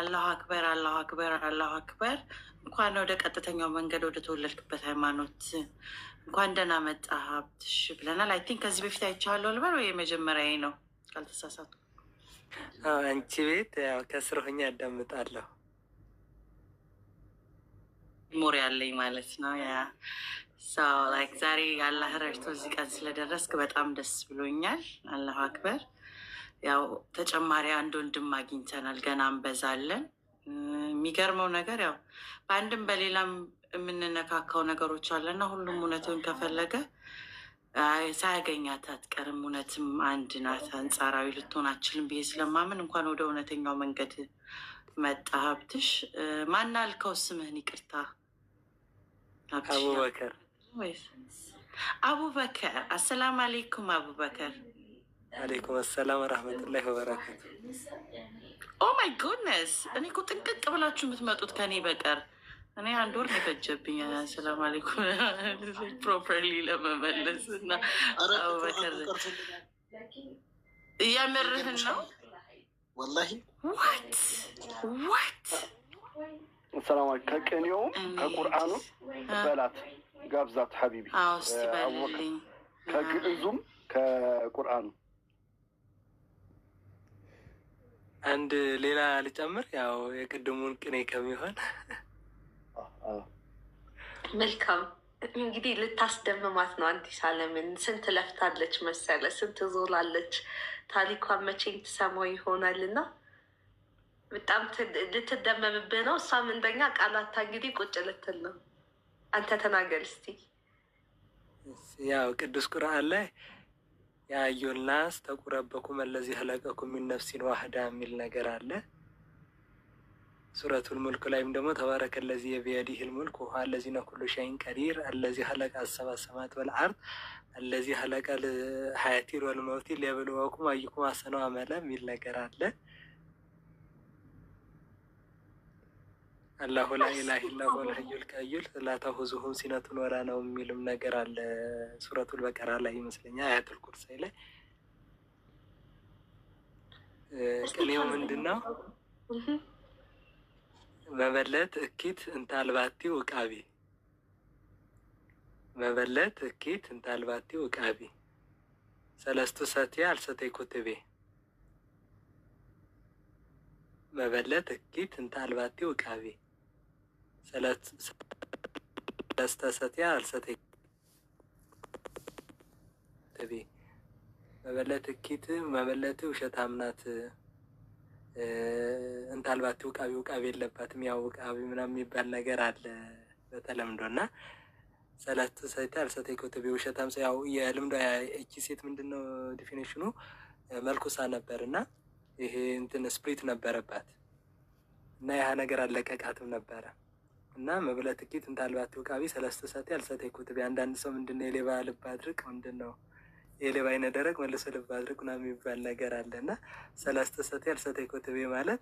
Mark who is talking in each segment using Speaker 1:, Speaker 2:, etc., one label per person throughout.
Speaker 1: አላሁ አክበር፣ አላሁ አክበር፣ አላሁ አክበር። እንኳን ወደ ቀጥተኛው መንገድ ወደ ተወለድክበት ሃይማኖት እንኳን ደህና መጣህ ሀብትሽ ብለናል። አይ ቲንክ ከዚህ በፊት አይቼዋለሁ ልበል ወይ የመጀመሪያዬ ነው ካልተሳሳቱ?
Speaker 2: አንቺ ቤት ያው ከስር ሆኜ ያዳምጣለሁ።
Speaker 1: ሞሪ ያለኝ ማለት ነው። ያ ሰው ላይክ ዛሬ አላህ ረድቶ እዚህ ቀን ስለደረስክ በጣም ደስ ብሎኛል። አላሁ አክበር። ያው ተጨማሪ አንድ ወንድም አግኝተናል፣ ገና እንበዛለን። የሚገርመው ነገር ያው በአንድም በሌላም የምንነካካው ነገሮች አለና ሁሉም እውነትን ከፈለገ ሳያገኛት አትቀርም። እውነትም አንድ ናት፣ አንጻራዊ ልትሆን አችልም ብዬ ስለማምን እንኳን ወደ እውነተኛው መንገድ መጣ ሀብትሽ። ማን አልከው ስምህን? ይቅርታ
Speaker 2: አቡበከር።
Speaker 1: አቡበከር። አሰላም አሌይኩም አቡበከር።
Speaker 2: አሌይኩም አሰላም ወረህመቱላሂ ወበረካቱ።
Speaker 1: ኦ ማይ ጎድነስ፣ እኔ እኮ ጥንቅቅ ብላችሁ የምትመጡት ከኔ በቀር እኔ አንድ ወር ነው የፈጀብኝ። ሰላም አሌይኩም ፕሮፐርሊ ለመመለስ እና አቡበከር እያመርህን ነው
Speaker 3: ወላሂ።
Speaker 1: ዋት
Speaker 3: ሰላም ከቅኔውም ከቁርአኑ በላት ጋብዛት ሀቢቢ።
Speaker 1: እስቲ በልልኝ።
Speaker 3: ከግዕዙም ከቁርአኑ
Speaker 2: አንድ ሌላ ልጨምር፣ ያው የቅድሙን ቅኔ ከሚሆን
Speaker 4: መልካም። እንግዲህ ልታስደምማት ነው አዲስ አለምን። ስንት ለፍታለች መሰለ፣ ስንት ዞላለች። ታሪኳን መቼም ትሰማው ይሆናል እና በጣም ልትደመምብህ ነው። እሷም እንደኛ ቃላታ እንግዲህ ቁጭ ልትል ነው። አንተ ተናገር እስቲ።
Speaker 2: ያው ቅዱስ ቁርአን ላይ የአዩን ናስ ተቁረበኩም አለዚ ኸለቀኩም ሚን ነፍሲን ዋህዳ የሚል ነገር አለ። ሱረቱል ሙልክ ላይም ደግሞ ተባረከ ለዚ የቢየዲሂል ሙልክ ወሁወ አለዚነ ኩሉ ሸይን ቀዲር አለዚ ኸለቀ አሰባ ሰማት ወልአርድ አለዚ ኸለቀ ሀያቲን ወልመውቲ ሊየብልወኩም አዩኩም አሕሰኑ አመላ የሚል ነገር አለ። አላሁ ላኢላሀ ኢላ ሁወል ሐዩል ቀዩም ላ ተእኹዙሁ ሲነቱን ወላ ነውም የሚልም ነገር አለ። ሱረቱል በቀራ ላይ ይመስለኛል፣ አያቱል ኩርሲ ላይ። ቅኔው ምንድን ነው? መበለት እኪት እንታልባቲ ውቃቢ፣ መበለት እኪት እንታልባቲ ውቃቢ፣ ሰለስቱ ሰትየ አልሰተይ ኩትቤ። መበለት እኪት እንታልባቲ ውቃቢ ሰለስተ ሰትየ አልሰተይ ኩትቤ። መበለት እኪት መበለት ውሸታም ናት፣ እንታልባቲ ውቃቢ፣ ውቃቢ የለባትም። ያው ውቃቢ ምናምን የሚባል ነገር አለ በተለምዶ እና ሰለስተ ሰትየ አልሰተይ ኩትቤ ውሸታም ሰው። ያው የልምዷ እቺ ሴት ምንድን ነው ዲፊኒሽኑ? መልኩሳ ነበር እና ይሄ እንትን ስፕሪት ነበረባት እና ያ ነገር አለቀቃትም ነበረ እና መበለት እኪት እንታልባቲ ውቃቢ ሰለስተ ሰትየ አልሰተይ ኩትቤ። አንዳንድ ሰው ምንድን ነው የሌባ ልብ አድርቅ፣ ምንድን ነው የሌባ አይነ ደረቅ መልሶ ልብ አድርቅ ምናምን የሚባል ነገር አለ እና ሰለስተ ሰትየ አልሰተይ ኩትቤ ማለት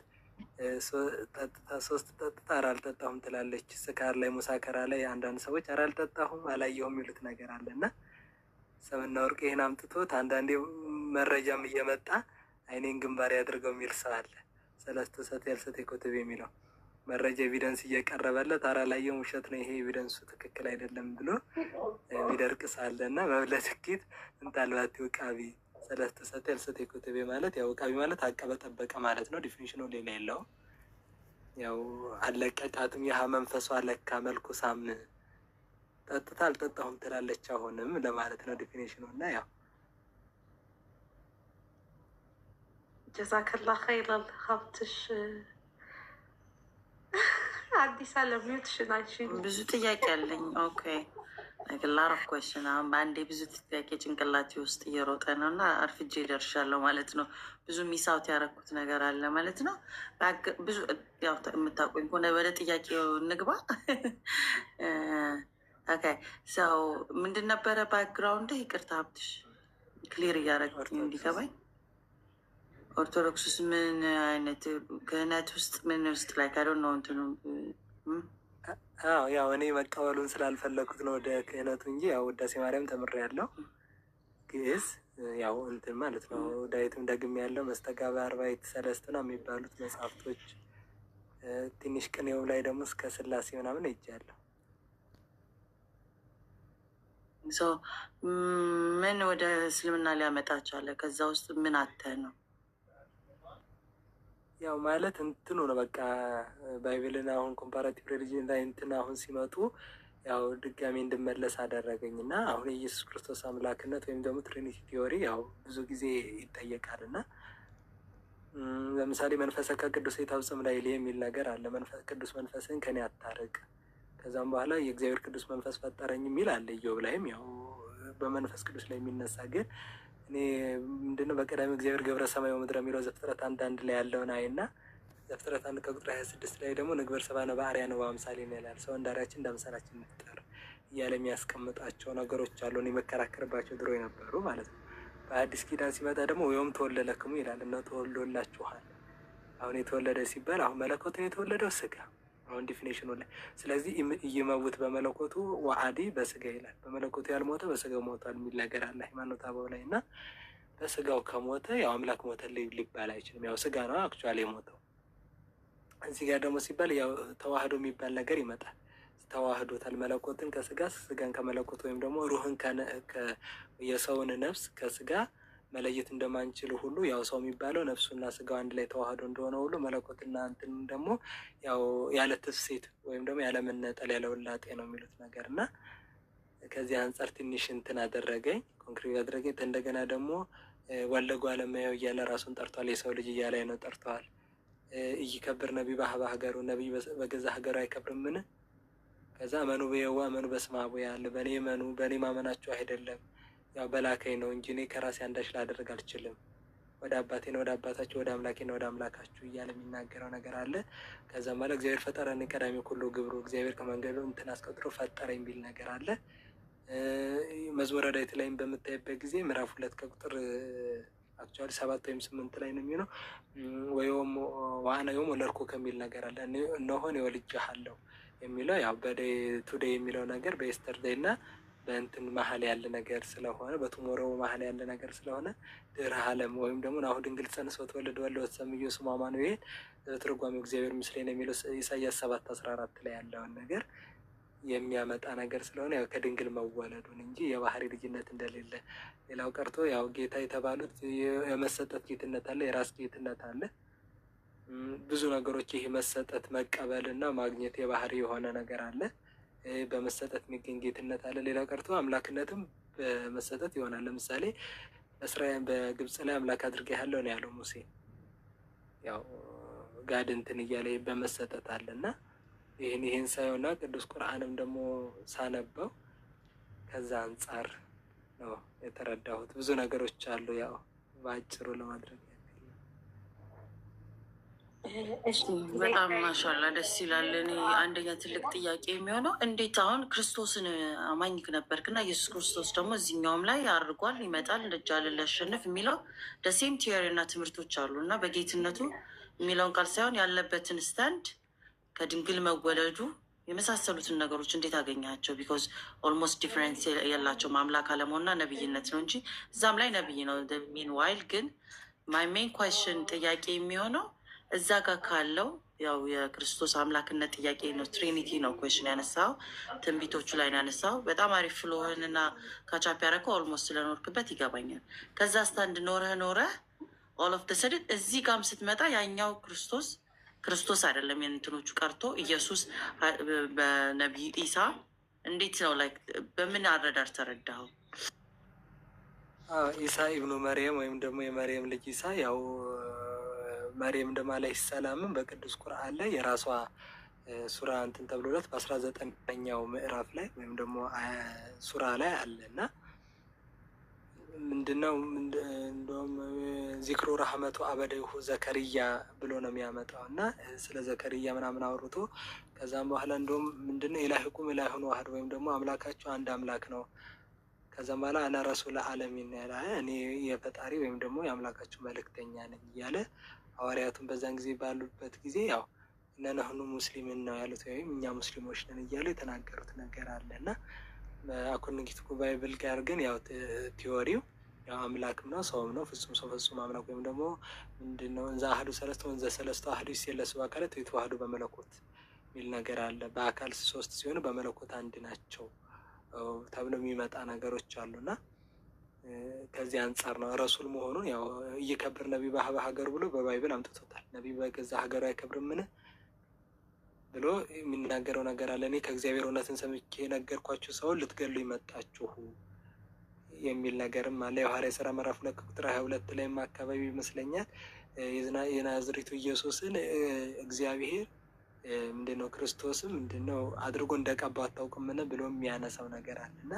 Speaker 2: ሶስት ጠጥታ ኧረ አልጠጣሁም ትላለች። ስካር ላይ ሙሳከራ ላይ አንዳንድ ሰዎች ኧረ አልጠጣሁም አላየሁም የሚሉት ነገር አለ እና ሰምና ወርቅ ይህን አምጥቶት አንዳንዴ መረጃም እየመጣ አይኔን ግንባር ያድርገው የሚል ሰው አለ። ሰለስተ ሰትየ አልሰተይ ኩትቤ የሚለው መረጃ ኤቪደንስ እየቀረበለት ኧረ አላየሁም ውሸት ነው ይሄ ኤቪደንሱ ትክክል አይደለም ብሎ የሚደርቅ ሳለ እና መበለት እኪት እንታልባቲ ውቃቢ ሰለስተ ሰትየ አልሰተይ ኩትቤ ማለት ያው ውቃቢ ማለት አቀበ ጠበቀ ማለት ነው። ዲፊኒሽኑ ሌላ የለውም። ያው አለቀቃትም፣ ያህ መንፈሷ ለካ መልኩ ሳም ጠጥታ አልጠጣሁም ትላለች አሁንም ለማለት ነው ዲፊኒሽኑ። እና ያው
Speaker 4: ጀዛከላ ኸይረን ሀብትሽ። አዲስ አለሚዩት ሽናሽ
Speaker 1: ብዙ ጥያቄ አለኝ። ኦኬ ላረፍ ኮሽን አሁን በአንዴ ብዙ ጥያቄ ጭንቅላቴ ውስጥ እየሮጠ ነው እና አርፍጄ ደርሻለሁ ማለት ነው። ብዙ ሚሳውት ያደረኩት ነገር አለ ማለት ነው። ብዙ ያው የምታውቁኝ ከሆነ ወደ ጥያቄው እንግባ። ኦኬ ሰው ምንድን ነበረ ባክግራውንድ? ይቅርታ ሀብትሽ ክሊር እያደረግኝ እንዲገባኝ። ኦርቶዶክስ ውስጥ ምን አይነት ክህነት ውስጥ ምን ውስጥ ላይ ካዶን ነው እንትኑ?
Speaker 2: ያው እኔ መቀበሉን ስላልፈለኩት ነው ወደ ክህነቱ እንጂ ያው ውዳሴ ማርያም ተምሬያለሁ። ግዕዝ ያው እንትን ማለት ነው። ዳዊትም ደግሜ ያለው መስተጋብእ አርባዕት ሰለስት ነው የሚባሉት መጽሐፍቶች ትንሽ ቅኔው ላይ ደግሞ እስከ ስላሴ ምናምን ሄጃለሁ።
Speaker 1: ምን ወደ እስልምና ሊያመጣቸው አለ? ከዛ ውስጥ ምን አተህ ነው?
Speaker 2: ያው ማለት እንትኑ ነው በቃ ባይብልን አሁን ኮምፓራቲቭ ሪሊጅን ላይ እንትን አሁን ሲመጡ ያው ድጋሜ እንድመለስ አደረገኝ እና አሁን የኢየሱስ ክርስቶስ አምላክነት ወይም ደግሞ ትሪኒቲ ቲዮሪ ያው ብዙ ጊዜ ይጠየቃል እና ለምሳሌ መንፈሰ ከቅዱስ የታውፅም ላይ የሚል ነገር አለ። ቅዱስ መንፈስን ከኔ አታርቅ፣ ከዛም በኋላ የእግዚአብሔር ቅዱስ መንፈስ ፈጠረኝ የሚል አለ። ኢዮብ ላይም ያው በመንፈስ ቅዱስ ላይ የሚነሳ ግን እኔ ምንድነው በቀዳሚ እግዚአብሔር ገብረ ሰማይ ወምድረ የሚለው ዘፍጥረት 1:1 ላይ ያለውን አይና ዘፍጥረት 1 ከቁጥር 26 ላይ ደግሞ ንግበር ሰብአነ በአርአያነ ወበአምሳሊነ ይላል። ሰው እንደ አርአያችን እንደ አምሳላችን እንፍጠር እያለ የሚያስቀምጣቸው ነገሮች አሉ። እኔ መከራከርባቸው ድሮ የነበሩ ማለት ነው። በአዲስ ኪዳን ሲመጣ ደግሞ ወይም ተወልደ ለክሙ ይላል እና ተወልዶላችኋል። አሁን የተወለደ ሲባል አሁን መለኮትን የተወለደው ስጋ አሁን ዲፊኔሽኑ ላይ ስለዚህ እየመውት በመለኮቱ ወአዲ በስጋ ይላል። በመለኮቱ ያልሞተ በስጋው ሞቷል የሚል ነገር አለ ሃይማኖተ አበው ላይ እና በስጋው ከሞተ ያው አምላክ ሞተ ሊባል አይችልም። ያው ስጋ ነው አክቹዋሊ የሞተው። እዚህ ጋር ደግሞ ሲባል ያው ተዋህዶ የሚባል ነገር ይመጣል። ተዋህዶታል መለኮትን ከስጋ ስጋን ከመለኮት ወይም ደግሞ ሩህን የሰውን ነፍስ ከስጋ መለየት እንደማንችል ሁሉ ያው ሰው የሚባለው ነፍሱና ስጋው አንድ ላይ ተዋህዶ እንደሆነ ሁሉ መለኮትና እንትን ደግሞ ያው ያለ ትፍሲት ወይም ደግሞ ያለ መነጠል ያለ ውላጤ ነው የሚሉት ነገር እና ከዚህ አንጻር ትንሽ እንትን አደረገኝ፣ ኮንክሪት አደረገኝ። እንደገና ደግሞ ወለጉ አለማየው እያለ ራሱን ጠርቷል። የሰው ልጅ እያለ ነው ጠርተዋል። እይከብር ነቢይ ባህበ ሀገሩ ነቢይ በገዛ ሀገሩ አይከብርምን? ከዛ መኑ በየዋ መኑ በስመ አብ ያለ በእኔ መኑ በእኔ ማመናችሁ አይደለም ያው በላከኝ ነው እንጂ እኔ ከራሴ አንዳች ላደርግ አልችልም። ወደ አባቴ ነው ወደ አባታችሁ፣ ወደ አምላኬ ነው ወደ አምላካችሁ እያለ የሚናገረው ነገር አለ። ከዛም በኋላ እግዚአብሔር ፈጠረኒ ቀዳሚ ኩሉ ግብሩ እግዚአብሔር ከመንገዱ እንትን አስቀጥሮ ፈጠረኝ የሚል ነገር አለ። መዝሙረ ዳዊት ላይም በምታይበት ጊዜ ምዕራፍ 2 ከቁጥር አክቹዋሊ 7 ወይም 8 ላይ ነው የሚለው ወይም ዋና የውም ወለድኩ ከሚል ነገር አለ። እነሆ እኔ ወልጄሃለሁ የሚለው ያው በዴይ ቱዴይ የሚለው ነገር በኤስተርዴይ እና በእንትን መሀል ያለ ነገር ስለሆነ በቱሞሮው መሀል ያለ ነገር ስለሆነ ድህረ ዓለም ወይም ደግሞ ናሁ ድንግል ጸንስ ወትወልድ ወልደ ወትሰምዮ ስሙ አማኑኤል ትርጓሜው እግዚአብሔር ምስሌነ የሚለው ኢሳያስ 7:14 ላይ ያለውን ነገር የሚያመጣ ነገር ስለሆነ ያው ከድንግል መወለዱን እንጂ የባህሪ ልጅነት እንደሌለ። ሌላው ቀርቶ ያው ጌታ የተባሉት የመሰጠት ጌትነት አለ፣ የራስ ጌትነት አለ። ብዙ ነገሮች ይህ መሰጠት መቀበል እና ማግኘት የባህሪ የሆነ ነገር አለ። በመሰጠት የሚገኝ ጌትነት አለ። ሌላ ቀርቶ አምላክነትም በመሰጠት ይሆናል። ለምሳሌ እስራኤል በግብጽ ላይ አምላክ አድርጌሃለሁ ነው ያለው ሙሴ። ያው ጋድ እንትን እያለ በመሰጠት አለ እና ይህን ሳይሆንና ቅዱስ ቁርአንም ደግሞ ሳነበው ከዛ አንጻር ነው የተረዳሁት። ብዙ ነገሮች አሉ። ያው በአጭሩ ለማድረግ
Speaker 1: በጣም ማሻላ ደስ ይላል። እኔ አንደኛ ትልቅ ጥያቄ የሚሆነው እንዴት አሁን ክርስቶስን አማኝ ነበርክና ኢየሱስ ክርስቶስ ደግሞ እዚህኛውም ላይ አድርጓል ይመጣል እንደጃለን ሊያሸንፍ የሚለው ደሴም ቲዮሪ እና ትምህርቶች አሉ እና በጌትነቱ የሚለውን ቃል ሳይሆን ያለበትን ስታንድ ከድንግል መወለዱ የመሳሰሉትን ነገሮች እንዴት አገኛቸው? ቢኮዝ ኦልሞስት ዲፍረንስ የላቸውም። አምላክ አለመሆንና ነብይነት ነው እንጂ እዛም ላይ ነብይ ነው። ሚን ዋይል ግን ማይ ሜን ኳስችን ጥያቄ የሚሆነው እዛ ጋር ካለው ያው የክርስቶስ አምላክነት ጥያቄ ነው። ትሪኒቲ ነው ኩዌሽን ያነሳው፣ ትንቢቶቹ ላይ ነው ያነሳው። በጣም አሪፍ ፍሎህንና ካቻፕ ያደረገው ኦልሞስት ስለኖርክበት ይገባኛል። ከዛ ስታንድ ኖረህ ኦል ኦፍ ደ ሰድን እዚህ ጋም ስትመጣ ያኛው ክርስቶስ አይደለም የእንትኖቹ ቀርቶ ኢየሱስ በነቢይ ኢሳ እንዴት ነው ላይ በምን አረዳር ተረዳኸው?
Speaker 2: ኢሳ ኢብኑ መርየም ወይም ደግሞ የመርየም ልጅ ኢሳ ያው መርየም ደግሞ አለይሂ ሰላምን በቅዱስ ቁርአን ላይ የራሷ ሱራ እንትን ተብሎለት በ19ኛው ምዕራፍ ላይ ወይም ደግሞ ሱራ ላይ አለ እና ምንድነው እንደውም ዚክሩ ረህመቱ አበደሁ ዘከርያ ብሎ ነው የሚያመጣው እና ስለ ዘከርያ ምናምን አውርቶ ከዛም በኋላ እንደውም ምንድነው ኢላሂኩም ኢላሁን ዋህድ ወይም ደግሞ አምላካቸው አንድ አምላክ ነው። ከዛም በኋላ አና ረሱል ዓለሚን ያለ እኔ የፈጣሪ ወይም ደግሞ የአምላካቸው መልእክተኛ ነኝ እያለ ሐዋርያቱን በዛን ጊዜ ባሉበት ጊዜ ያው እነነህኑ ሙስሊምን ነው ያሉት ወይም እኛ ሙስሊሞች ነን እያሉ የተናገሩት ነገር አለ እና አኮንጊት ባይብል ጋር ግን ያው ቲዎሪው ያው አምላክም ነው ሰውም ነው። ፍጹም ሰው ፍጹም አምላክ ወይም ደግሞ ምንድነው እንዘ አሐዱ ሰለስተ ወንዘ ሰለስቱ አሐዱ ይሴለሱ በአካላት ወይተዋሐዱ በመለኮት የሚል ነገር አለ። በአካል ሶስት ሲሆኑ በመለኮት አንድ ናቸው ተብሎ የሚመጣ ነገሮች አሉና ከዚህ አንጻር ነው ረሱል መሆኑን ያው እየከብር ነቢ በሀገር ብሎ በባይብል አምጥቶታል። ነቢ በገዛ ሀገሩ አይከብርምን ብሎ የሚናገረው ነገር አለ። እኔ ከእግዚአብሔር እውነትን ሰምቼ የነገርኳችሁ ሰውን ልትገሉ ይመጣችሁ የሚል ነገርም አለ። የሐዋርያት ሥራ ምዕራፍ 2 ቁጥር 22 ላይም አካባቢ ይመስለኛል የናዝሬቱ ኢየሱስን እግዚአብሔር ምንድነው ክርስቶስም ምንድነው አድርጎ እንደቀባው አታውቅምን ብሎ የሚያነሳው ነገር አለ እና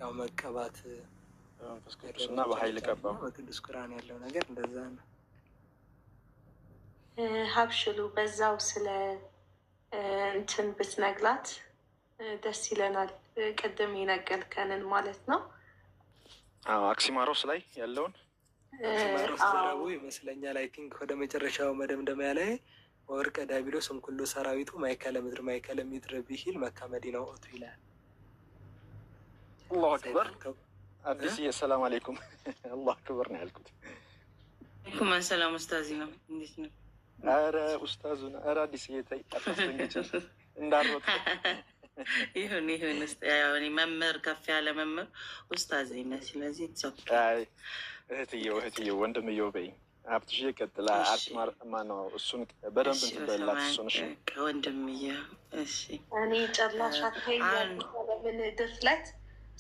Speaker 2: ያው መቀባት
Speaker 5: እና በኃይል ቀባው
Speaker 2: በቅዱስ ቁርአን ያለው ነገር እንደዛ ነው።
Speaker 4: ሀብሽሉ በዛው ስለ እንትን ብትነግላት ደስ ይለናል። ቅድም የነገርከንን ማለት ነው።
Speaker 5: አክሲማሮስ ላይ ያለውን
Speaker 2: አክሲማሮስ ዘረቡ ይመስለኛል። አይ ቲንክ ወደ መጨረሻው መደምደሚያ ላይ ወርቀ ዲያብሎስ እምኩሉ ሰራዊቱ ማእከለ ምድር ማእከለ ምድር ቢሂል መካ መዲናው ኦቱ ይላል።
Speaker 5: አላሁ አክበር። አዲስ የሰላም አለይኩም አላሁ አክበር ነው ያልኩት።
Speaker 1: አለይኩም ሰላም ኡስታዚ ነው። እንዴት ነው?
Speaker 5: አረ ኡስታዙና አረ አዲስ የታይ አታስደንግጭ እንዳሮጥ
Speaker 1: ይሁን ያው እኔ መምህር ከፍ ያለ መምህር ኡስታዚ ነኝ። ስለዚህ
Speaker 5: አይ እህትዬው ወንድምዬው በይ አብትሽ ቀጥላ አክማር ማነው እሱን በደንብ እንትን በላት እሱን። እሺ
Speaker 1: ወንድምዬ እሺ
Speaker 4: እኔ ጨላሽ አትይያለሁ ለምን ድፍለት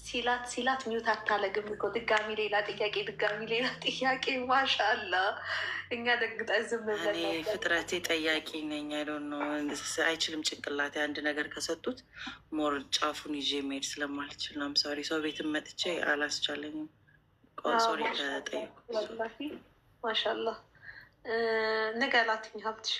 Speaker 4: ሲላት ሚውት አታለግም እኮ ድጋሚ ሌላ ጥያቄ ማሻአላ እኛ ደግጠን ዝም ብለን
Speaker 1: እኔ ፍጥረቴ ጠያቂ ነኝ። አይዶን ነው አይችልም ጭንቅላቴ አንድ ነገር ከሰጡት ሞር ጫፉን ይዤ መሄድ ስለማልችል ነው። ሶሪ ሰው ቤትም መጥቼ አላስቻለኝም። ሶሪ ተጠየቁ።
Speaker 4: ማሻአላ ንገላትኝ ሀብትሽ።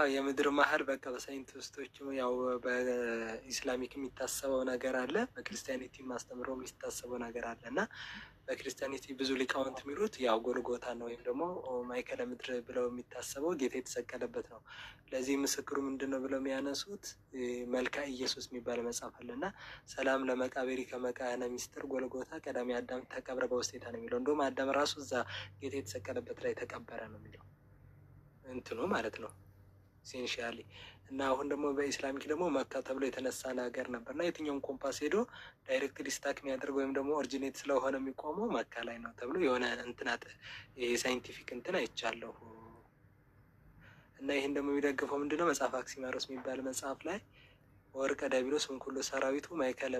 Speaker 2: የምድር መሀል በቃ በሳይንቲስቶች ያው በኢስላሚክ የሚታሰበው ነገር አለ፣ በክርስቲያኒቲ ማስተምረው የሚታሰበው ነገር አለ እና በክርስቲያኒቲ ብዙ ሊቃውንት የሚሉት ያው ጎልጎታ ነው ወይም ደግሞ ማእከለ ምድር ብለው የሚታሰበው ጌታ የተሰቀለበት ነው። ለዚህ ምስክሩ ምንድን ነው ብለው የሚያነሱት መልካ ኢየሱስ የሚባል መጽሐፍ አለ እና ሰላም ለመቃብሪ ከመካነ ሚስጥር ጎልጎታ ቀዳሚ አዳም ተቀብረ በውስጤታ ነው የሚለው። እንደውም አዳም ራሱ እዛ ጌታ የተሰቀለበት ላይ ተቀበረ ነው የሚለው እንትኑ ማለት ነው ሴንሻሊ። እና አሁን ደግሞ በኢስላሚክ ደግሞ መካ ተብሎ የተነሳ ነገር ነበር እና የትኛውን ኮምፓስ ሄዶ ዳይሬክትሊ ስታክ የሚያደርግ ወይም ደግሞ ኦሪጂኔት ስለሆነ የሚቆመው መካ ላይ ነው ተብሎ የሆነ እንትናት የሳይንቲፊክ እንትን አይቻለሁ። እና ይህን ደግሞ የሚደግፈው ምንድነው መጽሐፍ አክሲማሮስ የሚባል መጽሐፍ ላይ ወርቀ ዲያብሎስ እምኩሉ ሰራዊቱ ማእከለ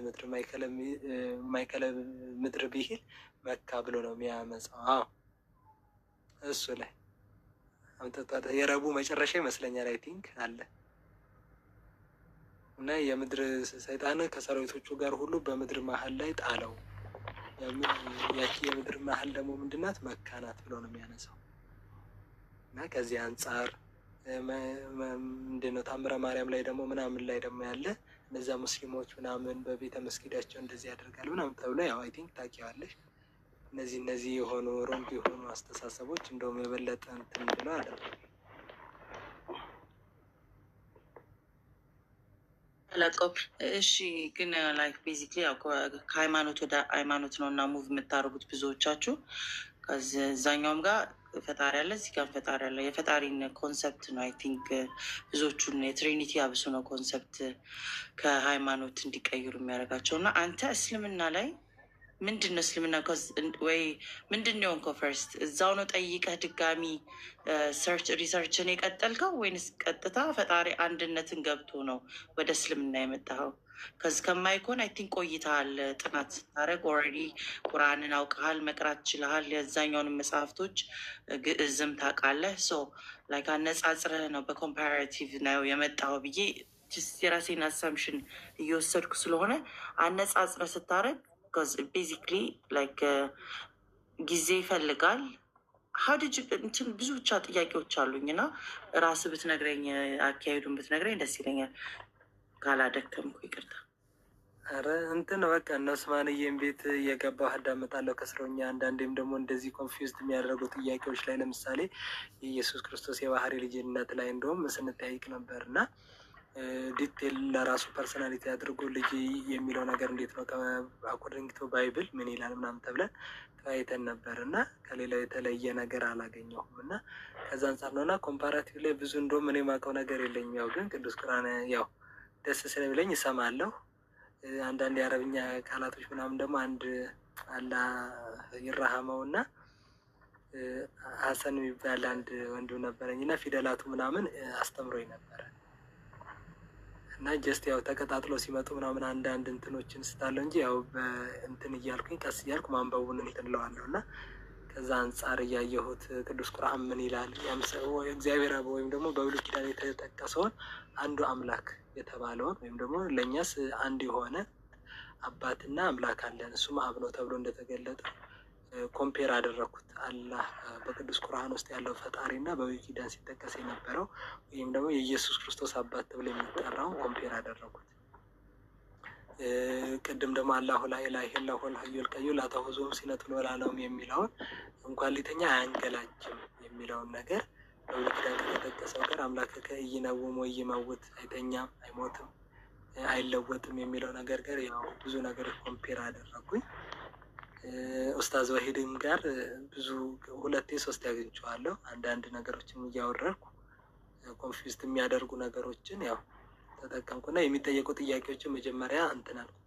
Speaker 2: ምድር ቢሂል መካ ብሎ ነው የሚያመጣው። እሱ ላይ የረቡዕ መጨረሻ ይመስለኛል አይ ቲንክ አለ እና የምድር ሰይጣን ከሰራዊቶቹ ጋር ሁሉ በምድር መሀል ላይ ጣለው። ያቺ የምድር መሀል ደግሞ ምንድናት? መካ ናት ብሎ ነው የሚያነሳው። እና ከዚህ አንጻር ምንድነው ታምረ ማርያም ላይ ደግሞ ምናምን ላይ ደግሞ ያለ እነዚያ ሙስሊሞች ምናምን በቤተ መስጊዳቸው እንደዚህ ያደርጋል ምናምን ተብሎ ያው አይ ቲንክ ታውቂዋለሽ። እነዚህ የሆኑ ሮንግ የሆኑ አስተሳሰቦች እንደውም የበለጠ እንትን ብለው አለ።
Speaker 1: እሺ ግን ላይክ ቤዚክሊ ያው ከሃይማኖት ወደ ሃይማኖት ነው እና ሙቭ የምታደርጉት ብዙዎቻችሁ። ከዛኛውም ጋር ፈጣሪ አለ፣ እዚህ ጋር ፈጣሪ አለ። የፈጣሪን ኮንሰፕት ነው አይ ቲንክ ብዙዎቹን የትሪኒቲ አብሱ ነው ኮንሰፕት ከሃይማኖት እንዲቀይሩ የሚያደርጋቸው። እና አንተ እስልምና ላይ ምንድን ነው እስልምና ወይ ምንድን ነው የሆንከው? ፈርስት እዛው ነው ጠይቀህ ድጋሚ ሪሰርችን የቀጠልከው ወይንስ ቀጥታ ፈጣሪ አንድነትን ገብቶ ነው ወደ እስልምና የመጣኸው? ከዚህ ከማይኮን አይ ቲንክ ቆይተሃል ጥናት ስታደርግ ኦልሬዲ ቁርአንን አውቀሃል፣ መቅራት ችለሃል፣ የዛኛውንም መጽሐፍቶች ግዕዝም ታውቃለህ። ሶ ላይክ አነጻጽረህ ነው በኮምፓራቲቭ ነው የመጣኸው ብዬ የራሴን አሳምሽን እየወሰድኩ ስለሆነ አነጻጽረህ ስታደርግ ቤዚክሊ ላይክ ጊዜ ይፈልጋል። ሀድጅ እንትን ብዙ ብቻ ጥያቄዎች አሉኝ እና ራስህ ብትነግረኝ አካሄዱን ብትነግረኝ ደስ ይለኛል። ካላደከምኩ ይቅርታ።
Speaker 2: ኧረ እንትን በቃ እነሱ ማንዬም ቤት እየገባሁ አዳምጣለሁ ከስረኛ። አንዳንዴም ደግሞ እንደዚህ ኮንፊውዝድ የሚያደርጉ ጥያቄዎች ላይ ለምሳሌ የኢየሱስ ክርስቶስ የባህሪ ልጅነት ላይ እንደውም ስንጠያይቅ ነበር እና ዲቴል ለራሱ ፐርሶናሊቲ አድርጎ ልጅ የሚለው ነገር እንዴት ነው አኮርዲንግ ቱ ባይብል ምን ይላል ምናምን ተብለን ተወያይተን ነበር እና ከሌላው የተለየ ነገር አላገኘሁም እና ከዛ አንጻር ነው እና ኮምፓራቲቭ ላይ ብዙ እንደውም እኔ የማውቀው ነገር የለኝም። ያው ግን ቅዱስ ቁርአን ያው ደስ ስለሚለኝ እሰማለሁ። አንዳንድ የአረብኛ ቃላቶች ምናምን ደግሞ አንድ አላህ ይረሃመው እና ሀሰን የሚባል አንድ ወንድም ነበረኝ እና ፊደላቱ ምናምን አስተምሮኝ ነበረ እና ጀስት ያው ተቀጣጥሎ ሲመጡ ምናምን አንዳንድ እንትኖችን ስታለው እንጂ ያው በእንትን እያልኩኝ ቀስ እያልኩ ማንበቡን እንትን እለዋለሁ እና ከዛ አንጻር እያየሁት ቅዱስ ቁርአን ምን ይላል እግዚአብሔር አብ ወይም ደግሞ በብሉይ ኪዳን የተጠቀሰውን አንዱ አምላክ የተባለውን ወይም ደግሞ ለእኛስ አንድ የሆነ አባትና አምላክ አለን እሱም አብ ነው ተብሎ እንደተገለጠ ኮምፔር አደረግኩት። አላህ በቅዱስ ቁርአን ውስጥ ያለው ፈጣሪ እና በብሉይ ኪዳን ሲጠቀስ የነበረው ወይም ደግሞ የኢየሱስ ክርስቶስ አባት ተብሎ የሚጠራውን ኮምፔር አደረግኩት። ቅድም ደግሞ አላሁ ላ ኢላሀ ኢለላሁ ወል ሐዩል ቀዩም ላ ተእኹዙሁ ሲነቱን ወላ ነውም የሚለውን እንኳን ሊተኛ አያንገላችም የሚለውን ነገር በብሉይ ኪዳን ከተጠቀሰው ጋር አምላክከ ኢይነውም ወኢይመውት አይተኛም፣ አይሞትም፣ አይለወጥም የሚለው ነገር ጋር ያው ብዙ ነገሮች ኮምፔር አደረጉኝ። ኡስታዝ ወሂድም ጋር ብዙ 2-3 አግኝቼዋለሁ። አንዳንድ ነገሮችን እያወረድኩ ኮንፊውዝድ የሚያደርጉ ነገሮችን ያው ተጠቀምኩና የሚጠየቁ ጥያቄዎችን መጀመሪያ እንትን አልኩ።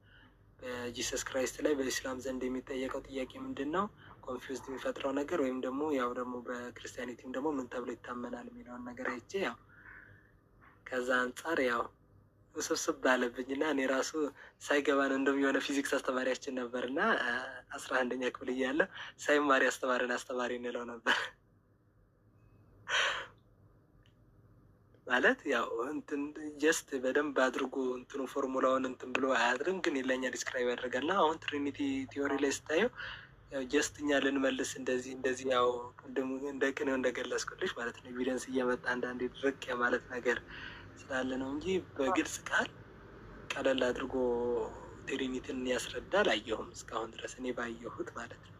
Speaker 2: በጂሰስ ክራይስት ላይ በኢስላም ዘንድ የሚጠየቀው ጥያቄ ምንድን ነው፣ ኮንፊውዝድ የሚፈጥረው ነገር ወይም ደግሞ ያው ደግሞ በክርስቲያኒቲም ደግሞ ምን ተብሎ ይታመናል የሚለውን ነገር አይቼ ያው ከዛ አንጻር ያው ውስብስብ ባለብኝ እና እኔ ራሱ ሳይገባን እንደውም የሆነ ፊዚክስ አስተማሪያችን ነበር እና 11ኛ ክፍል እያለ ሳይማር ያስተማረን አስተማሪ እንለው ነበር። ማለት ያው እንትን ጀስት በደንብ አድርጎ እንትኑ ፎርሙላውን እንትን ብሎ አያድርም፣ ግን ለኛ ዲስክራይብ ያደርጋል። እና አሁን ትሪኒቲ ቲዮሪ ላይ ስታየው ያው ጀስት እኛ ልንመልስ እንደዚህ ያው ቅድም እንደ ቅኔው እንደገለጽኩልሽ ማለት ነው ኤቪደንስ እየመጣ አንዳንዴ ድርቅ የማለት ነገር ስላለ ነው እንጂ በግልጽ ቃል ቀለል አድርጎ ትሪኒቲን ያስረዳ አላየሁም እስካሁን ድረስ እኔ ባየሁት ማለት ነው።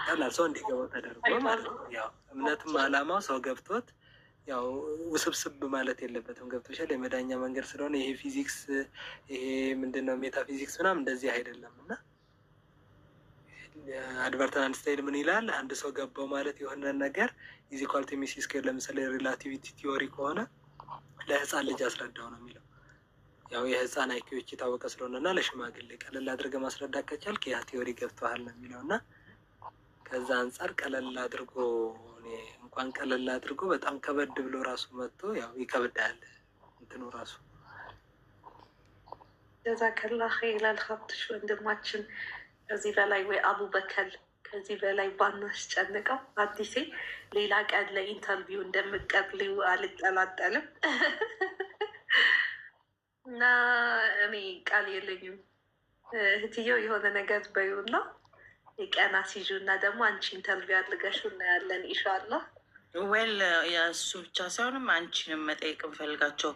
Speaker 2: ቀላል ሰው እንዲገባው ተደርጎ ማለት ነው። ያው እምነትም አላማው ሰው ገብቶት ያው ውስብስብ ማለት የለበትም። ገብቶሻል? የመዳኛ መንገድ ስለሆነ ይሄ ፊዚክስ ይሄ ምንድነው ሜታፊዚክስ ምናምን እንደዚህ አይደለም። እና አልበርት አንስታይን ምን ይላል? አንድ ሰው ገባው ማለት የሆነ ነገር ኢዝ ኢኳል ቱ ኤምሲ ስኩዌር ለምሳሌ ሪላቲቪቲ ቲዮሪ ከሆነ ለህፃን ልጅ አስረዳው ነው የሚለው። ያው የህፃን አይኪዎች የታወቀ ስለሆነ እና ለሽማግሌ ቀለል አድርገህ ማስረዳት ከቻልክ ያ ቲዮሪ ገብተዋል ነው የሚለው። እና ከዛ አንጻር ቀለል አድርጎ እኔ እንኳን ቀለል አድርጎ በጣም ከበድ ብሎ ራሱ መጥቶ ያው ይከብዳል እንትኑ ራሱ።
Speaker 4: ጀዛከላህ ይላል ሀብትሽ ወንድማችን። ከዚህ በላይ ወይ አቡበከል ከዚህ በላይ ባናስጨንቀው። አዲሴ ሌላ ቀን ለኢንተርቪው እንደምቀጥልው አልጠላጠልም እና እኔ ቃል የለኝም። እህትየው የሆነ ነገር በይውና የቀና ሲዙ እና ደግሞ አንቺ ኢንተርቪው አድርገሽ እናያለን ኢንሻላህ።
Speaker 1: ዌል የእሱ ብቻ ሳይሆንም አንቺንም መጠየቅ እንፈልጋቸው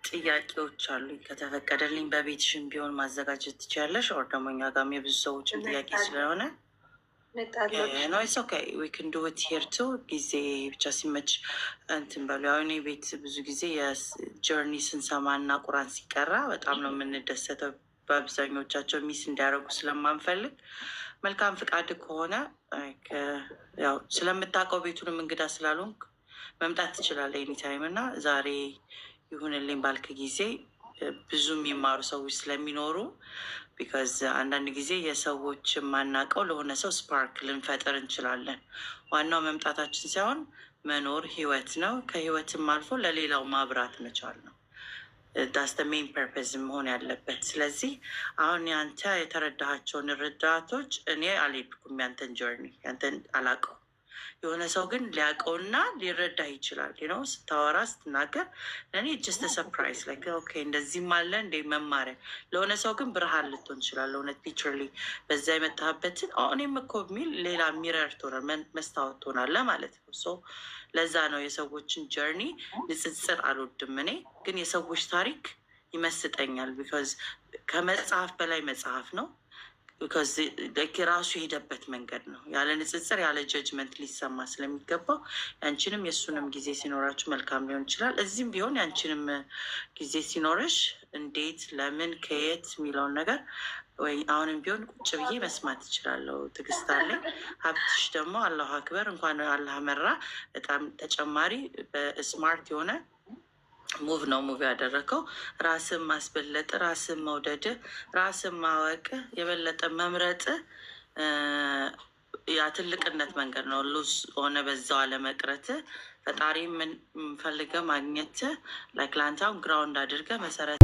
Speaker 1: ጥያቄዎች አሉ። ከተፈቀደልኝ በቤትሽን ቢሆን ማዘጋጀት ትችያለሽ። ኦር ደግሞ እኛ ጋርም የብዙ ሰዎችን ጥያቄ ስለሆነ ኖይስ ኦኬ ዊ ክን ዱ ኢት ሂር ቱ። ጊዜ ብቻ ሲመች እንትን በሉ። ያው እኔ ቤት ብዙ ጊዜ የጀርኒ ስንሰማ እና ቁራን ሲቀራ በጣም ነው የምንደሰተው። በአብዛኞቻቸው ሚስ እንዲያደርጉ ስለማንፈልግ መልካም ፍቃድ ከሆነ ያው ስለምታውቀው ቤቱንም እንግዳ ስላልሆንክ መምጣት ትችላለህ ኤኒታይም። እና ዛሬ ይሁንልኝ ባልክ ጊዜ ብዙ የሚማሩ ሰዎች ስለሚኖሩ ቢካዝ አንዳንድ ጊዜ የሰዎች የማናውቀው ለሆነ ሰው ስፓርክ ልንፈጥር እንችላለን። ዋናው መምጣታችን ሳይሆን መኖር ህይወት ነው። ከህይወትም አልፎ ለሌላው ማብራት መቻል ነው። ዳስ ሜን ፐርፐዝ መሆን ያለበት። ስለዚህ አሁን ያንተ የተረዳሃቸውን ርዳቶች እኔ አልሄድኩም፣ ያንተን ጆርኒ ያንተን አላውቀው። የሆነ ሰው ግን ሊያውቀውና ሊረዳ ይችላል ነው ስታወራ ስትናገር። ለእኔ ጀስት ሰርፕራይዝ ላይ ኦኬ እንደዚህም አለ እንደ መማሪያ። ለሆነ ሰው ግን ብርሃን ልትሆን ይችላል። እውነት ሊትራሊ በዛ የመጣህበትን እኔም እኮ የሚል ሌላ ሚረር ትሆናል፣ መስታወት ትሆናለህ ማለት ነው። ሶ ለዛ ነው የሰዎችን ጀርኒ ንጽጽር አልወድም። እኔ ግን የሰዎች ታሪክ ይመስጠኛል። ቢካዝ ከመጽሐፍ በላይ መጽሐፍ ነው። ቢኮዝ ራሱ የሄደበት መንገድ ነው። ያለ ንጽጽር ያለ ጀጅመንት ሊሰማ ስለሚገባው ያንቺንም የእሱንም ጊዜ ሲኖራችሁ መልካም ሊሆን ይችላል። እዚህም ቢሆን ያንቺንም ጊዜ ሲኖርሽ እንዴት፣ ለምን፣ ከየት የሚለውን ነገር ወይ አሁንም ቢሆን ቁጭ ብዬ መስማት እችላለሁ። ትዕግስት አለኝ። ሀብትሽ ደግሞ አላሁ አክበር፣ እንኳን አላህ መራ። በጣም ተጨማሪ በስማርት የሆነ ሙቭ ነው ሙቭ ያደረገው። ራስን ማስበለጥ፣ ራስን መውደድ፣ ራስን ማወቅ፣ የበለጠ መምረጥ ያ ትልቅነት መንገድ ነው። ሉዝ ሆነ በዛው አለመቅረት ፈጣሪ ምን ፈልገ ማግኘት ላይክ ላንታውን ግራውንድ አድርገ መሰረት